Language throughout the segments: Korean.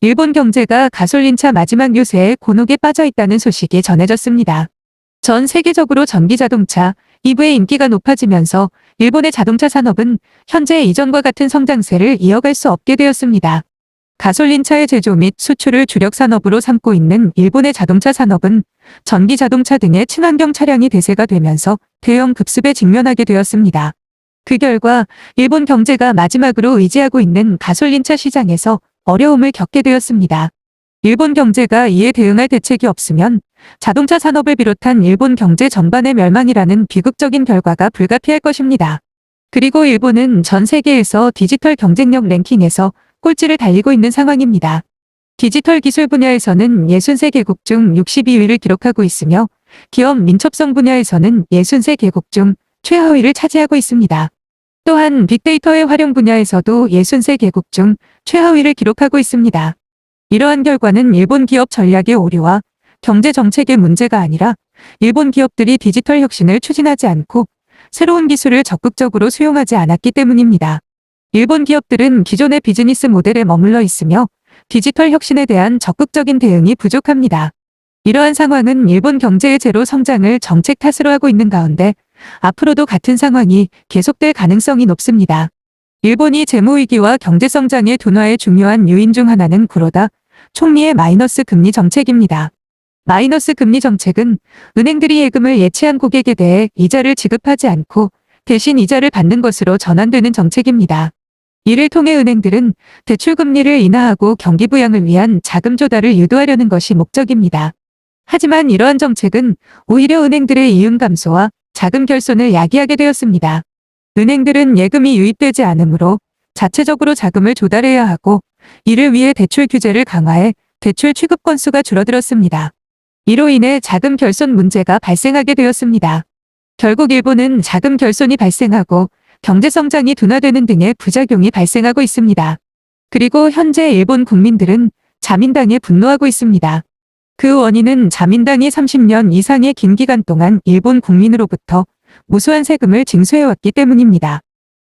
일본 경제가 가솔린차 마지막 요새에 곤혹에 빠져 있다는 소식이 전해졌습니다. 전 세계적으로 전기자동차, EV의 인기가 높아지면서 일본의 자동차 산업은 현재 이전과 같은 성장세를 이어갈 수 없게 되었습니다. 가솔린차의 제조 및 수출을 주력 산업으로 삼고 있는 일본의 자동차 산업은 전기자동차 등의 친환경 차량이 대세가 되면서 대형 급습에 직면하게 되었습니다. 그 결과 일본 경제가 마지막으로 의지하고 있는 가솔린차 시장에서 어려움을 겪게 되었습니다. 일본 경제가 이에 대응할 대책이 없으면 자동차 산업을 비롯한 일본 경제 전반의 멸망이라는 비극적인 결과가 불가피할 것입니다. 그리고 일본은 전 세계에서 디지털 경쟁력 랭킹에서 꼴찌를 달리고 있는 상황입니다. 디지털 기술 분야에서는 63개국 중 62위를 기록하고 있으며 기업 민첩성 분야에서는 63개국 중 최하위를 차지하고 있습니다. 또한 빅데이터의 활용 분야에서도 63개국 중 최하위를 기록하고 있습니다. 이러한 결과는 일본 기업 전략의 오류와 경제 정책의 문제가 아니라 일본 기업들이 디지털 혁신을 추진하지 않고 새로운 기술을 적극적으로 수용하지 않았기 때문입니다. 일본 기업들은 기존의 비즈니스 모델에 머물러 있으며 디지털 혁신에 대한 적극적인 대응이 부족합니다. 이러한 상황은 일본 경제의 제로 성장을 정책 탓으로 하고 있는 가운데 앞으로도 같은 상황이 계속될 가능성이 높습니다. 일본이 재무위기와 경제성장의 둔화의 중요한 요인 중 하나는 구로다 총리의 마이너스 금리 정책입니다. 마이너스 금리 정책은 은행들이 예금을 예치한 고객에 대해 이자를 지급하지 않고 대신 이자를 받는 것으로 전환되는 정책입니다. 이를 통해 은행들은 대출금리를 인하하고 경기 부양을 위한 자금 조달을 유도하려는 것이 목적입니다. 하지만 이러한 정책은 오히려 은행들의 이윤 감소와 자금 결손을 야기하게 되었습니다. 은행들은 예금이 유입되지 않으므로 자체적으로 자금을 조달해야 하고 이를 위해 대출 규제를 강화해 대출 취급 건수가 줄어들었습니다. 이로 인해 자금 결손 문제가 발생하게 되었습니다. 결국 일본은 자금 결손이 발생하고 경제 성장이 둔화되는 등의 부작용이 발생하고 있습니다. 그리고 현재 일본 국민들은 자민당에 분노하고 있습니다. 그 원인은 자민당이 30년 이상의 긴 기간 동안 일본 국민으로부터 무수한 세금을 징수해왔기 때문입니다.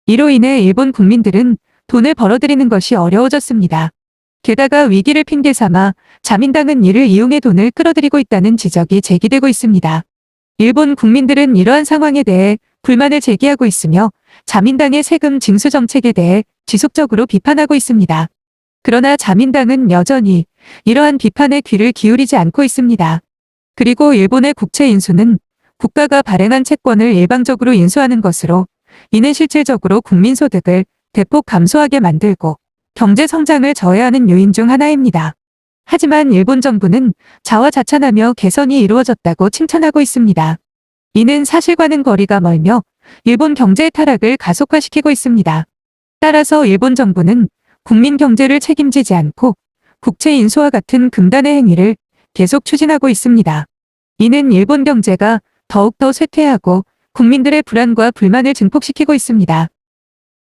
이로 인해 일본 국민들은 돈을 벌어들이는 것이 어려워졌습니다. 게다가 위기를 핑계 삼아 자민당은 이를 이용해 돈을 끌어들이고 있다는 지적이 제기되고 있습니다. 일본 국민들은 이러한 상황에 대해 불만을 제기하고 있으며 자민당의 세금 징수 정책에 대해 지속적으로 비판하고 있습니다. 그러나 자민당은 여전히 이러한 비판에 귀를 기울이지 않고 있습니다. 그리고 일본의 국채 인수는 국가가 발행한 채권을 일방적으로 인수하는 것으로 이는 실질적으로 국민소득을 대폭 감소하게 만들고 경제 성장을 저해하는 요인 중 하나입니다. 하지만 일본 정부는 자화자찬하며 개선이 이루어졌다고 칭찬하고 있습니다. 이는 사실과는 거리가 멀며 일본 경제의 타락을 가속화시키고 있습니다. 따라서 일본 정부는 국민 경제를 책임지지 않고 국채 인수와 같은 금단의 행위를 계속 추진하고 있습니다. 이는 일본 경제가 더욱더 쇠퇴하고 국민들의 불안과 불만을 증폭시키고 있습니다.